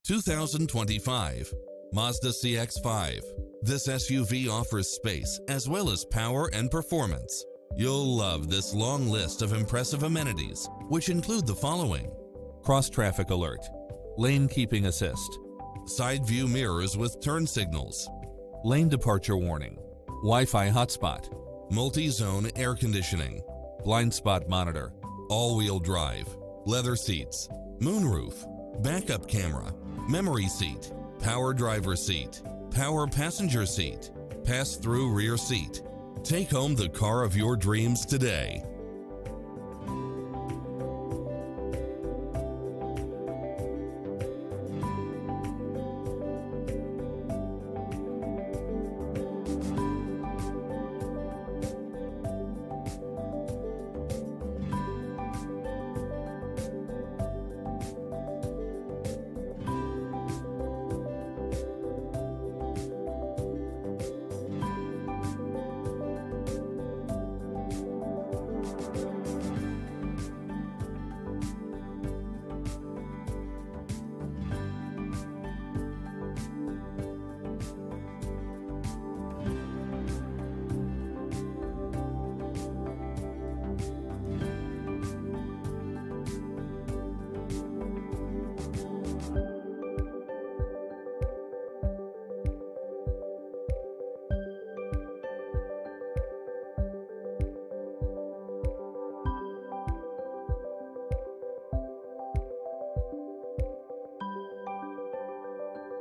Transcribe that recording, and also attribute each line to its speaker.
Speaker 1: 2025 Mazda CX-5. This SUV offers space as well as power and performance. You'll love this long list of impressive amenities, which include the following: cross-traffic alert, lane keeping assist, side view mirrors with turn signals, lane departure warning, Wi-Fi hotspot, multi-zone air conditioning, blind spot monitor, all-wheel drive, leather seats, moonroof, backup camera, memory seat, power driver seat, power passenger seat, pass-through rear seat. Take home the car of your dreams today.